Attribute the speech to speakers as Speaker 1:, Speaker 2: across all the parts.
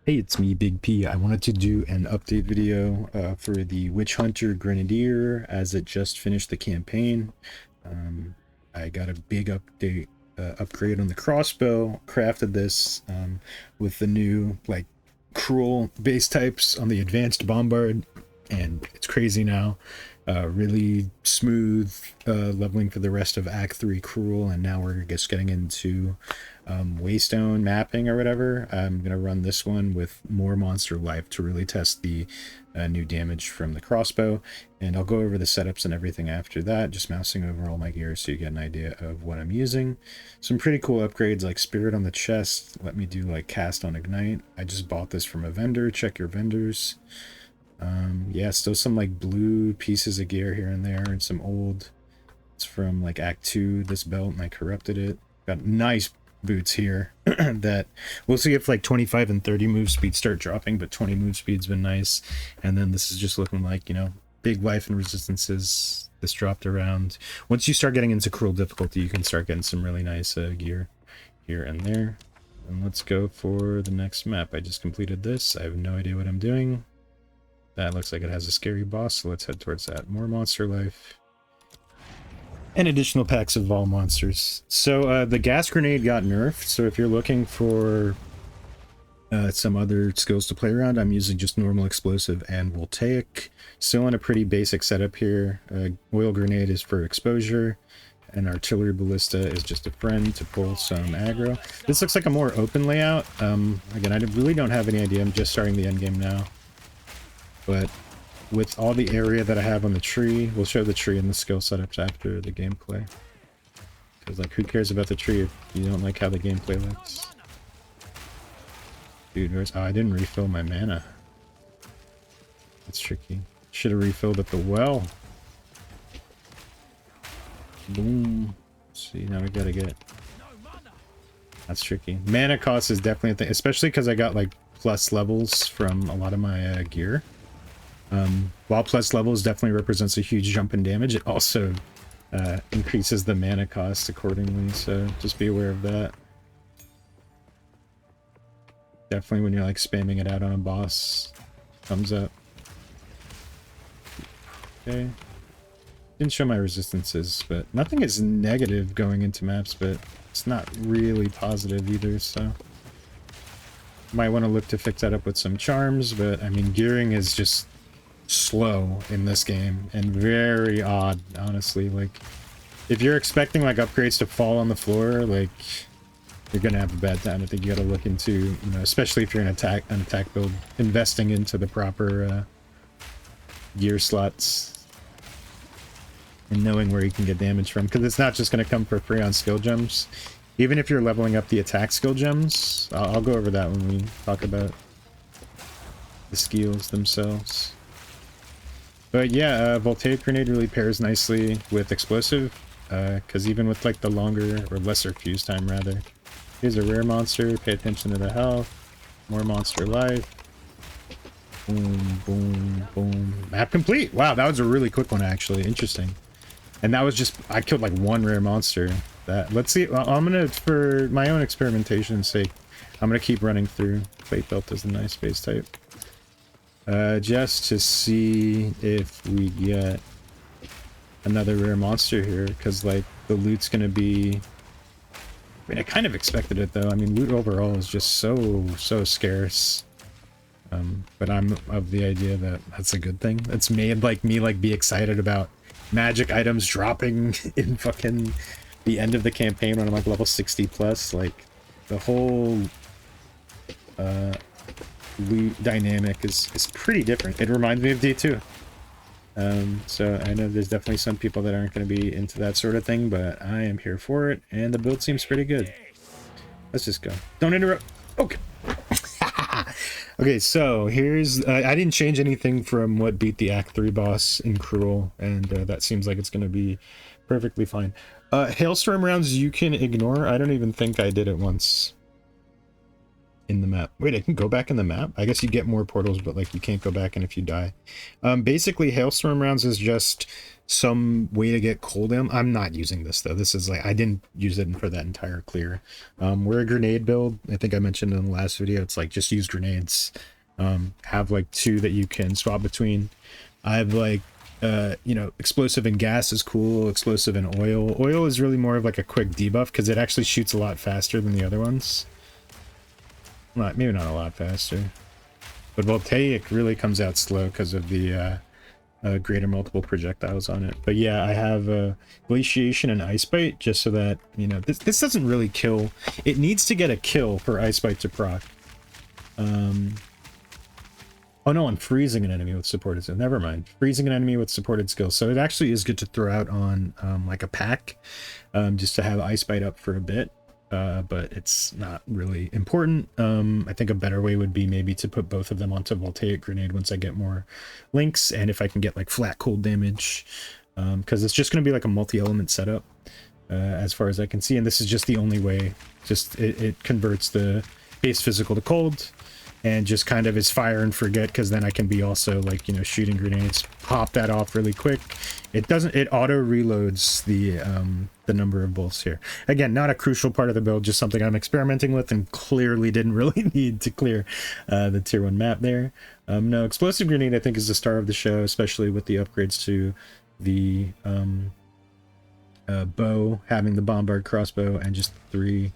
Speaker 1: Hey, it's me, Big P. I wanted to do an update video for the Witchhunter Grenadier as it just finished the campaign. Um, I got a big upgrade on the crossbow, crafted this with the new, like, cruel base types on the advanced bombard, and it's crazy now. Really smooth leveling for the rest of Act 3 cruel, and now we're just getting into waystone mapping or whatever. I'm gonna run this one with more monster life to really test the new damage from the crossbow, and I'll go over the setups and everything after that, just mousing over all my gear so you get an idea of what I'm using. Some pretty cool upgrades like spirit on the chest, let me do like cast on ignite. I just bought this from a vendor, check your vendors. Yeah, still some like blue pieces of gear here and there, and some old, it's from like Act 2, this belt, and I corrupted it. Got nice boots here that we'll see if like 25 and 30 move speed start dropping, but 20 move speed's been nice. And then this is just looking like, you know, big life and resistances. This dropped around. Once you start getting into cruel difficulty, you can start getting some really nice gear here and there. And let's go for the next map. I just completed this. I have no idea what I'm doing. That looks like it has a scary boss, so let's head towards that. More monster life. And additional packs of Vol monsters. So the gas grenade got nerfed, so if you're looking for some other skills to play around, I'm using just normal explosive and voltaic. Still in a pretty basic setup here. Oil grenade is for exposure, and artillery ballista is just a friend to pull some aggro. This looks like a more open layout. Again, I really don't have any idea. I'm just starting the endgame now. But with all the area that I have on the tree, we'll show the tree and the skill setups after the gameplay. Because, like, who cares about the tree if you don't like how the gameplay looks? Dude, where's... Oh, I didn't refill my mana. That's tricky. Should have refilled at the well. Boom. Let's see, now we gotta get... That's tricky. Mana cost is definitely a thing, especially because I got, like, plus levels from a lot of my gear. While plus levels definitely represents a huge jump in damage, it also increases the mana cost accordingly, so just be aware of that. Definitely when you're like spamming it out on a boss, thumbs up. Okay. Didn't show my resistances, but nothing is negative going into maps, but it's not really positive either, so... Might want to look to fix that up with some charms, but I mean, gearing is just slow in this game and very odd, honestly. Like, if you're expecting like upgrades to fall on the floor, like, you're gonna have a bad time. I think you gotta look into, you know, especially if you're an attack build, investing into the proper gear slots and knowing where you can get damage from, because it's not just gonna come for free on skill gems. Even if you're leveling up the attack skill gems, I'll go over that when we talk about the skills themselves. But yeah, Voltaic Grenade really pairs nicely with Explosive, because even with like the longer, or lesser fuse time rather. Here's a rare monster, pay attention to the health, more monster life. Boom, boom, boom. Map complete! Wow, that was a really quick one actually, interesting. And that was just, I killed like one rare monster. Let's see, well, I'm gonna, for my own experimentation's sake, I'm gonna keep running through. Plate Belt is a nice base type. Just to see if we get another rare monster here, because like the loot's gonna be... I mean, I kind of expected it though. I mean, loot overall is just so scarce. But I'm of the idea that that's a good thing. It's made like me like be excited about magic items dropping in fucking the end of the campaign when I'm like level 60 plus. Like the whole loot dynamic is pretty different. It reminds me of D2. So I know there's definitely some people that aren't going to be into that sort of thing, but I am here for it, and the build seems pretty good. Let's just go. Don't interrupt. Okay. Okay, so here's... I didn't change anything from what beat the Act 3 boss in Cruel, and that seems like it's going to be perfectly fine. Hailstorm rounds you can ignore. I don't even think I did it once. in the map. Wait, I can go back in the map? I guess you get more portals, but like you can't go back in if you die. Basically, hailstorm rounds is just some way to get cooldown. I'm not using this though. This is like, I didn't use it for that entire clear. We're a grenade build. I think I mentioned in the last video, it's like just use grenades. Have like 2 that you can swap between. I have like, you know, explosive and gas is cool. Explosive and oil. Oil is really more of like a quick debuff because it actually shoots a lot faster than the other ones. Not, maybe not a lot faster. But Voltaic really comes out slow because of the greater multiple projectiles on it. But yeah, I have Glaciation and Ice Bite just so that, you know, this doesn't really kill. It needs to get a kill for Ice Bite to proc. Oh no, I'm freezing an enemy with supported skill. Never mind. Freezing an enemy with supported skills. So it actually is good to throw out on like a pack, just to have Ice Bite up for a bit. But it's not really important. I think a better way would be maybe to put both of them onto Voltaic Grenade once I get more links, and if I can get like flat cold damage, because it's just going to be like a multi-element setup, as far as I can see, and this is just the only way. Just it converts the base physical to cold, and just kind of is fire and forget, because then I can be also like, you know, shooting grenades, pop that off really quick. It doesn't, it auto reloads the number of bolts here. Again, not a crucial part of the build, just something I'm experimenting with and clearly didn't really need to clear the tier 1 map there. No, explosive grenade I think is the star of the show, especially with the upgrades to the bow, having the bombard crossbow and just 3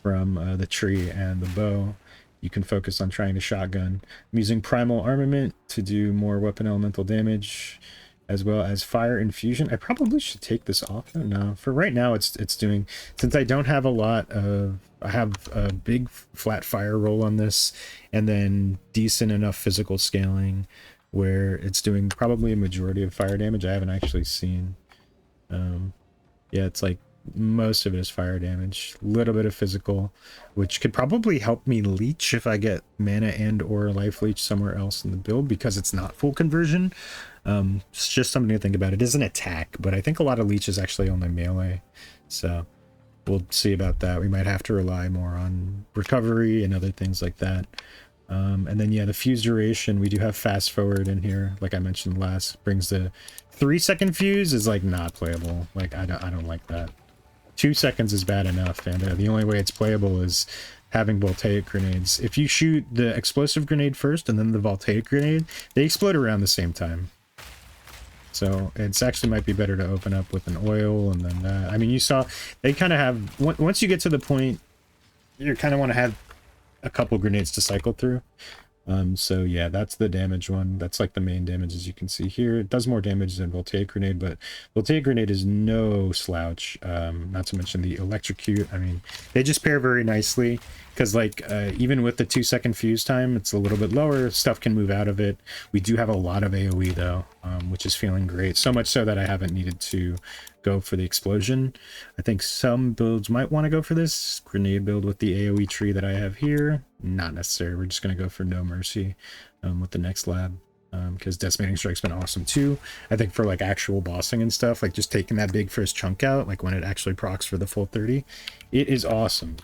Speaker 1: from the tree and the bow. You can focus on trying to shotgun. I'm using primal armament to do more weapon elemental damage, as well as fire infusion. I probably should take this off though. No, for right now it's doing, since I don't have a lot of, I have a big flat fire roll on this, and then decent enough physical scaling where it's doing probably a majority of fire damage. I haven't actually seen. Yeah, it's like most of it is fire damage, a little bit of physical, which could probably help me leech if I get mana and or life leech somewhere else in the build, because it's not full conversion. It's just something to think about. It is an attack, but I think a lot of leech is actually only melee, so we'll see about that. We might have to rely more on recovery and other things like that. And then yeah, the fuse duration, we do have fast forward in here, like I mentioned last. Brings the 3-second fuse is like not playable. Like I don't like that. 2 seconds is bad enough, and the only way it's playable is having voltaic grenades. If you shoot the explosive grenade first and then the voltaic grenade, they explode around the same time. So it's actually might be better to open up with an oil and then that. I mean, you saw they kind of have, once you get to the point, you kind of want to have a couple grenades to cycle through. So yeah, that's the damage one. That's like the main damage, as you can see here. It does more damage than Voltaic Grenade, but Voltaic Grenade is no slouch. Not to mention the Electrocute. I mean, they just pair very nicely, because like even with the 2-second fuse time, it's a little bit lower. Stuff can move out of it. We do have a lot of AoE though, which is feeling great. So much so that I haven't needed to go for the explosion. I think some builds might want to go for this grenade build with the AoE tree that I have here. Not necessary. We're just going to go for No Mercy with the next lab, because Decimating Strike's been awesome too. I think for like actual bossing and stuff, like just taking that big first chunk out, like when it actually procs for the full 30, it is awesome.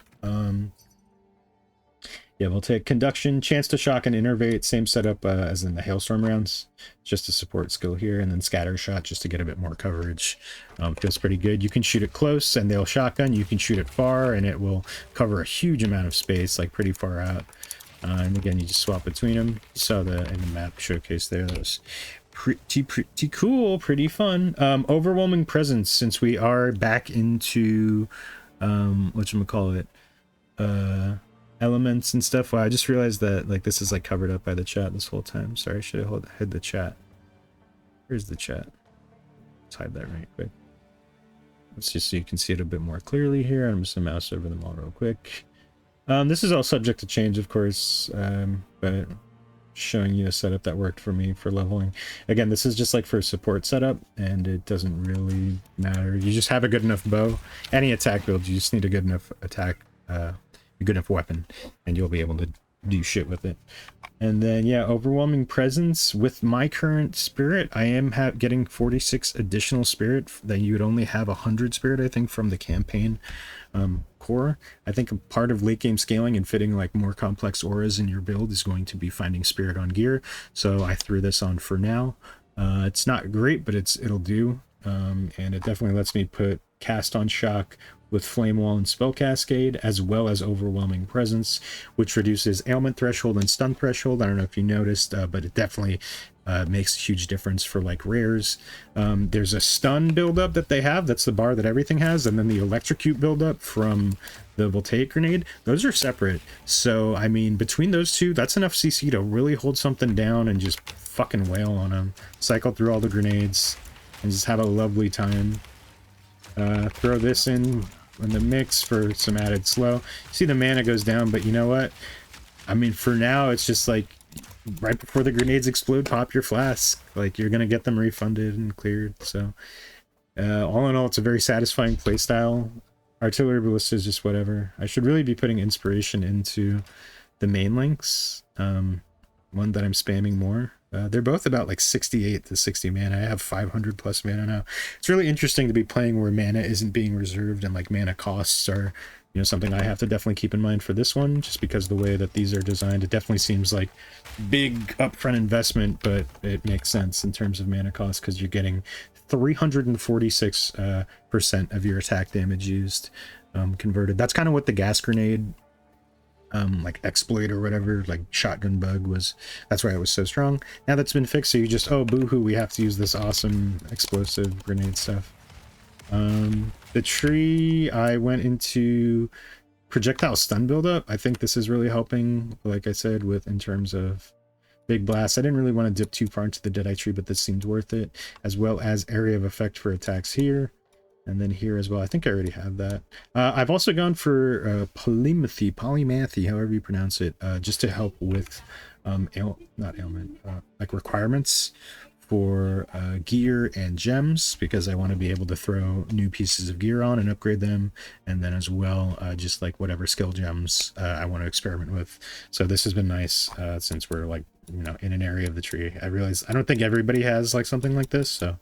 Speaker 1: Yeah, we'll take Conduction, Chance to Shock and Innervate, same setup as in the Hailstorm rounds, just a support skill here, and then Scatter Shot just to get a bit more coverage. Feels pretty good. You can shoot it close and they'll shotgun. You can shoot it far and it will cover a huge amount of space, like pretty far out. And again, you just swap between them. You saw the in the map showcase there. That was pretty cool, pretty fun. Overwhelming Presence, since we are back into whatchamacallit, elements and stuff. Wow, I just realized that like this is like covered up by the chat this whole time. Sorry, I should have hid the chat. Here's the chat. Let's hide that right quick. Let's just so you can see it a bit more clearly here. I'm just gonna mouse over them all real quick. This is all subject to change, of course, but showing you a setup that worked for me for leveling. Again, this is just like for a support setup, and it doesn't really matter. You just have a good enough bow. Any attack build, you just need a good enough attack, a good enough weapon, and you'll be able to do shit with it. And then, yeah, overwhelming presence. With my current spirit, I am getting 46 additional spirit. That you would only have 100 spirit, I think, from the campaign core. I think a part of late game scaling and fitting like more complex auras in your build is going to be finding spirit on gear. So I threw this on for now. It's not great, but it'll do. And it definitely lets me put cast on shock with flame wall and spell cascade, as well as overwhelming presence, which reduces ailment threshold and stun threshold. I don't know if you noticed, but it definitely makes a huge difference for like rares. There's a stun buildup that they have, that's the bar that everything has, and then the electrocute buildup from the voltaic grenade. Those are separate. So I mean, between those two, that's enough CC to really hold something down and just fucking wail on them. Cycle through all the grenades and just have a lovely time. Throw this in the mix for some added slow. See, the mana goes down, but you know what? I mean, for now, it's just like right before the grenades explode, pop your flask. Like, you're gonna get them refunded and cleared. So all in all, it's a very satisfying playstyle. Artillery ballista is just whatever. I should really be putting inspiration into the main links, one that I'm spamming more. They're both about like 68 to 60 mana. I have 500 plus mana now. It's really interesting to be playing where mana isn't being reserved, and like mana costs are, you know, something I have to definitely keep in mind for this one, just because the way that these are designed. It definitely seems like big upfront investment, but it makes sense in terms of mana cost, because you're getting 346% of your attack damage used converted. That's kind of what the gas grenade like exploit or whatever, like shotgun bug was. That's why it was so strong. Now that's been fixed, so you just, oh boohoo, we have to use this awesome explosive grenade stuff. The tree, I went into projectile stun buildup. I think this is really helping, like I said, with in terms of big blast. I didn't really want to dip too far into the Deadeye tree, but this seemed worth it, as well as area of effect for attacks here. And then here as well. I think I already have that. I've also gone for polymathy, however you pronounce it, just to help with like requirements for gear and gems, because I want to be able to throw new pieces of gear on and upgrade them, and then as well just like whatever skill gems I want to experiment with. So this has been nice since we're like, you know, in an area of the tree. I realize I don't think everybody has like something like this, so I'm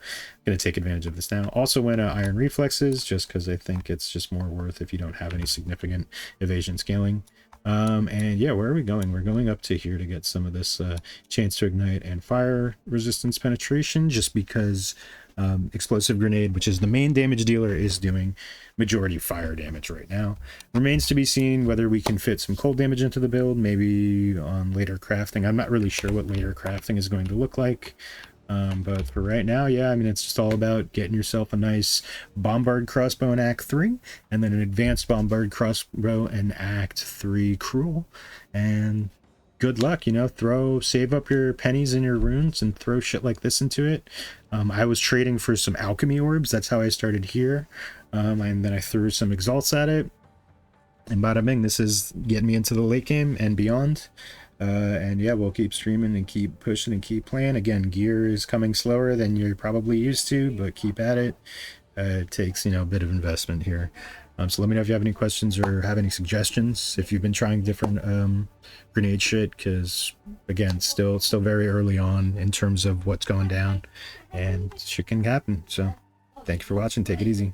Speaker 1: gonna take advantage of this now. Also went iron reflexes, just because I think it's just more worth if you don't have any significant evasion scaling. And yeah, where are we going? We're going up to here to get some of this chance to ignite and fire resistance penetration, just because explosive grenade, which is the main damage dealer, is doing majority fire damage right now. Remains to be seen whether we can fit some cold damage into the build, maybe on later crafting. I'm not really sure what later crafting is going to look like. But for right now, yeah, I mean, it's just all about getting yourself a nice bombard crossbow in Act 3, and then an advanced bombard crossbow in Act 3 cruel, and good luck, you know. Save up your pennies and your runes and throw shit like this into it. I was trading for some alchemy orbs. That's how I started here. And then I threw some exalts at it, and bada bing, this is getting me into the late game and beyond. And yeah, we'll keep streaming and keep pushing and keep playing. Again, gear is coming slower than you're probably used to, but keep at it. It takes, you know, a bit of investment here. So let me know if you have any questions or have any suggestions, if you've been trying different grenade shit, because again, still very early on in terms of what's going down, and shit can happen. So thank you for watching. Take it easy.